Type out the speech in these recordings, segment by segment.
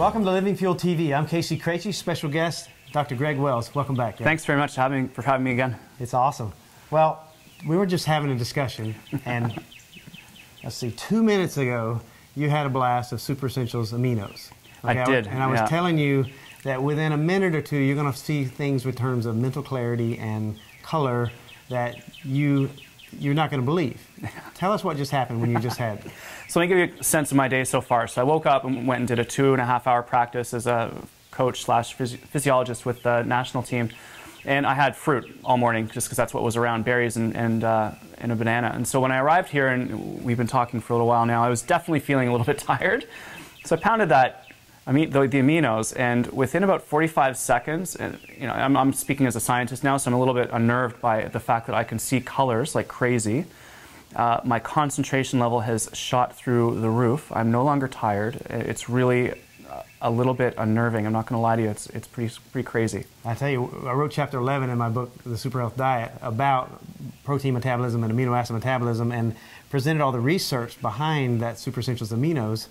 Welcome to Living Fuel TV. I'm KC Craichy, special guest, Dr. Greg Wells. Welcome back. Greg. Thanks very much for having me again. It's awesome. Well, we were just having a discussion, and let's see, 2 minutes ago, you had a blast of Super Essentials aminos. Okay? I did. And I was telling you that within a minute or two, you're going to see things in terms of mental clarity and color that you're not going to believe. Tell us what just happened when you just had. So let me give you a sense of my day so far. So I woke up and went and did a 2.5-hour practice as a coach / physiologist with the national team. And I had fruit all morning just because that's what was around, berries and a banana. And so when I arrived here, and we've been talking for a little while now, I was definitely feeling a little bit tired. So I pounded the aminos, and within about 45 seconds, and I'm speaking as a scientist now, so I'm a little bit unnerved by the fact that I can see colors like crazy. My concentration level has shot through the roof. I'm no longer tired. It's really a little bit unnerving. I'm not going to lie to you. It's pretty crazy. I tell you, I wrote chapter 11 in my book, The Super Health Diet, about protein metabolism and amino acid metabolism, and presented all the research behind that Super Essentials aminos.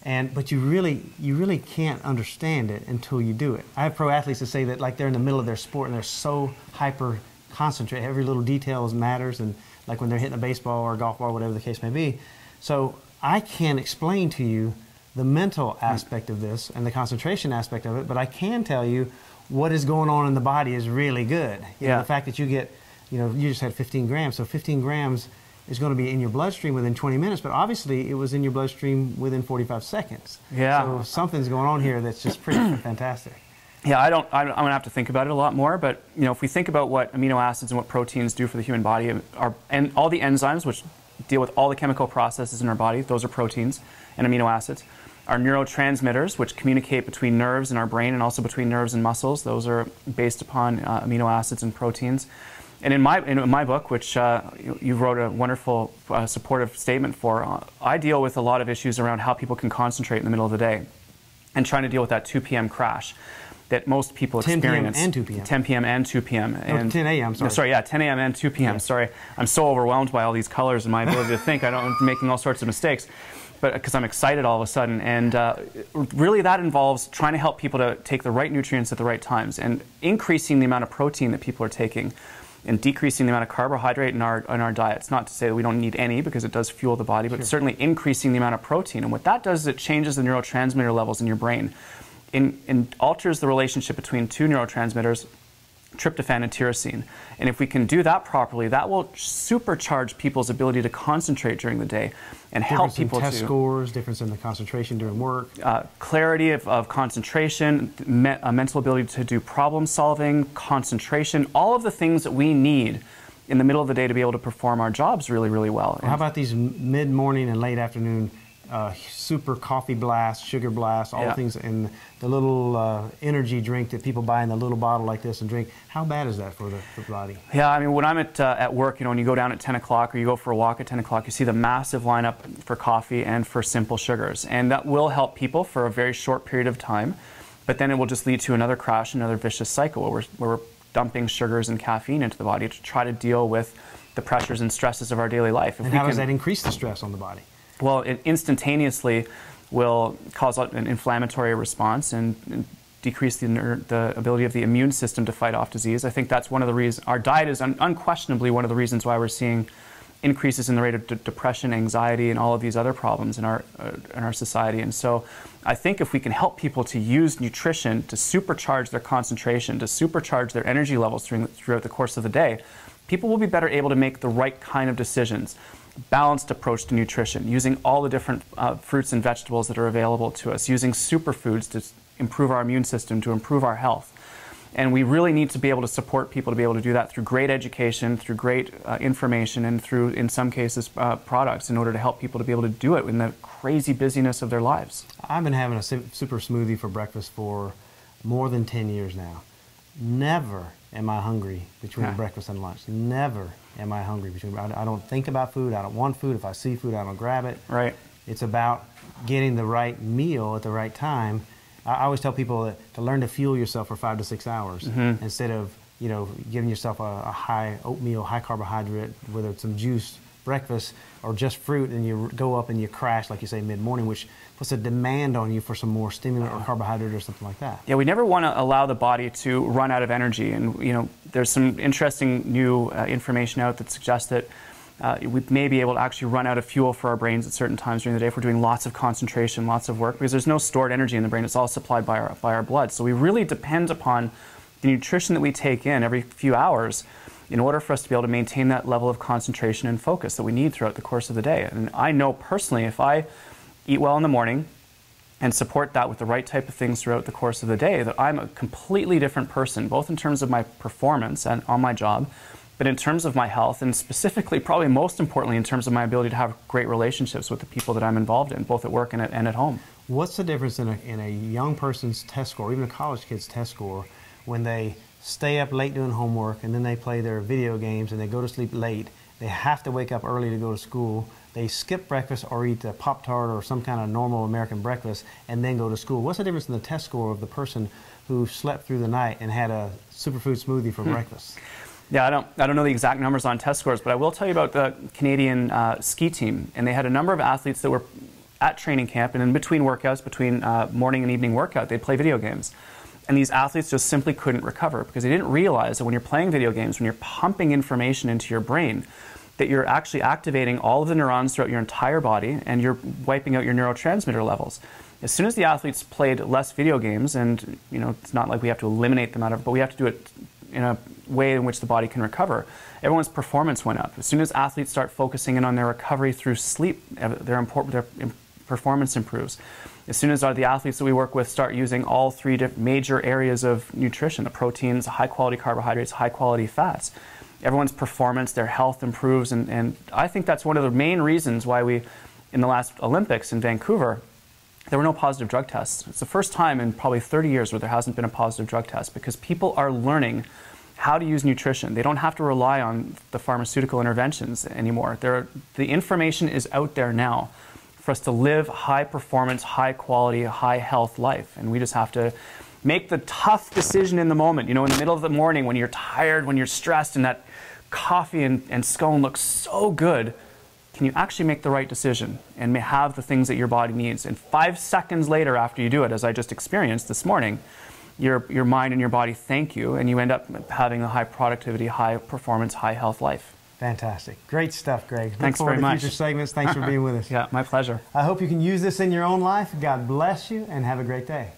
But you really can't understand it until you do it. I have pro athletes that say that like they're in the middle of their sport and they're so hyper concentrated. Every little detail matters, and like when they're hitting a baseball or a golf ball, whatever the case may be. So I can't explain to you the mental aspect of this and the concentration aspect of it, but I can tell you what is going on in the body is really good. You know, the fact that you get, you just had 15 grams, so 15 grams is going to be in your bloodstream within 20 minutes, but obviously it was in your bloodstream within 45 seconds. Yeah. So something's going on here that's just pretty fantastic. Yeah, I'm going to have to think about it a lot more, but if we think about what amino acids and what proteins do for the human body, and all the enzymes which deal with all the chemical processes in our body, those are proteins and amino acids. Our neurotransmitters, which communicate between nerves in our brain and also between nerves and muscles, those are based upon amino acids and proteins. And in my book, which you wrote a wonderful supportive statement for, I deal with a lot of issues around how people can concentrate in the middle of the day and trying to deal with that 2 p.m. crash that most people experience. 10 p.m. and 2 p.m. 10 p.m. and 2 p.m. And 10 a.m., sorry. No, sorry, yeah, 10 a.m. and 2 p.m., sorry. I'm so overwhelmed by all these colors and my ability to think. I'm making all sorts of mistakes, but because I'm excited all of a sudden. And really that involves trying to help people to take the right nutrients at the right times and increasing the amount of protein that people are taking and decreasing the amount of carbohydrate in our diets. Not to say that we don't need any, because it does fuel the body, but certainly increasing the amount of protein. And what that does is it changes the neurotransmitter levels in your brain. And alters the relationship between two neurotransmitters, tryptophan and tyrosine. And if we can do that properly, that will supercharge people's ability to concentrate during the day and help people to... Difference in test scores, difference in the concentration during work. Clarity of concentration, mental ability to do problem solving, concentration, all of the things that we need in the middle of the day to be able to perform our jobs really, really well. How about these mid-morning and late afternoon super coffee blast, sugar blast, all the things, and the little energy drink that people buy in the little bottle like this and drink? How bad is that for the body? Yeah, I mean, when I'm at work, when you go down at 10 o'clock or you go for a walk at 10 o'clock, you see the massive lineup for coffee and for simple sugars. And that will help people for a very short period of time, but then it will just lead to another crash, another vicious cycle where we're dumping sugars and caffeine into the body to try to deal with the pressures and stresses of our daily life. And how does that increase the stress on the body? Well, it instantaneously will cause an inflammatory response and decrease the ability of the immune system to fight off disease. I think that's one of the reasons. Our diet is unquestionably one of the reasons why we're seeing increases in the rate of depression, anxiety, and all of these other problems in our society. And so I think if we can help people to use nutrition to supercharge their concentration, to supercharge their energy levels throughout the course of the day, people will be better able to make the right kind of decisions. Balanced approach to nutrition, using all the different fruits and vegetables that are available to us, using superfoods to improve our immune system, to improve our health. And we really need to be able to support people to be able to do that through great education, through great information, and through, in some cases, products in order to help people to be able to do it in the crazy busyness of their lives. I've been having a super smoothie for breakfast for more than 10 years now. Never am I hungry between breakfast and lunch. Never am I hungry between. I don't think about food. I don't want food. If I see food, I don't grab it. Right. It's about getting the right meal at the right time. I always tell people to learn to fuel yourself for 5 to 6 hours instead of giving yourself a high oatmeal, high carbohydrate, whether it's some juice breakfast or just fruit, and you go up and you crash, like you say, mid-morning, which puts a demand on you for some more stimulant or carbohydrate or something like that. Yeah, we never want to allow the body to run out of energy. And, you know, there's some interesting new information out that suggests that we may be able to actually run out of fuel for our brains at certain times during the day if we're doing lots of concentration, lots of work, because there's no stored energy in the brain. It's all supplied by our blood. So we really depend upon the nutrition that we take in every few hours in order for us to be able to maintain that level of concentration and focus that we need throughout the course of the day. And I know personally, if I eat well in the morning and support that with the right type of things throughout the course of the day, that I'm a completely different person, both in terms of my performance and on my job, but in terms of my health, and specifically, probably most importantly, in terms of my ability to have great relationships with the people that I'm involved in, both at work and at home. What's the difference in a young person's test score, even a college kid's test score, when they stay up late doing homework and then they play their video games and they go to sleep late, they have to wake up early to go to school, they skip breakfast or eat a Pop-Tart or some kind of normal American breakfast and then go to school? What's the difference in the test score of the person who slept through the night and had a superfood smoothie for breakfast? Yeah, I don't know the exact numbers on test scores, but I will tell you about the Canadian ski team. And they had a number of athletes that were at training camp, and in between workouts, between morning and evening workout, they'd play video games. And these athletes just simply couldn't recover because they didn't realize that when you're playing video games, when you're pumping information into your brain, that you're actually activating all of the neurons throughout your entire body and you're wiping out your neurotransmitter levels. As soon as the athletes played less video games, and you know, it's not like we have to eliminate them out of, but we have to do it in a way in which the body can recover, everyone's performance went up. As soon as athletes start focusing in on their recovery through sleep, their performance improves. As soon as the athletes that we work with start using all three major areas of nutrition, the proteins, high-quality carbohydrates, high-quality fats, everyone's performance, their health improves. And I think that's one of the main reasons why we, in the last Olympics in Vancouver, there were no positive drug tests. It's the first time in probably 30 years where there hasn't been a positive drug test, because people are learning how to use nutrition. They don't have to rely on the pharmaceutical interventions anymore. The information is out there now for us to live high performance, high quality, high health life. And we just have to make the tough decision in the moment. You know, in the middle of the morning when you're tired, when you're stressed, and that coffee and scone looks so good, can you actually make the right decision and have the things that your body needs? And 5 seconds later after you do it, as I just experienced this morning, your mind and your body thank you, and you end up having a high productivity, high performance, high health life. Fantastic. Great stuff, Greg. Thanks very much. Future segments. Thanks for being with us. Yeah, my pleasure. I hope you can use this in your own life. God bless you, and have a great day.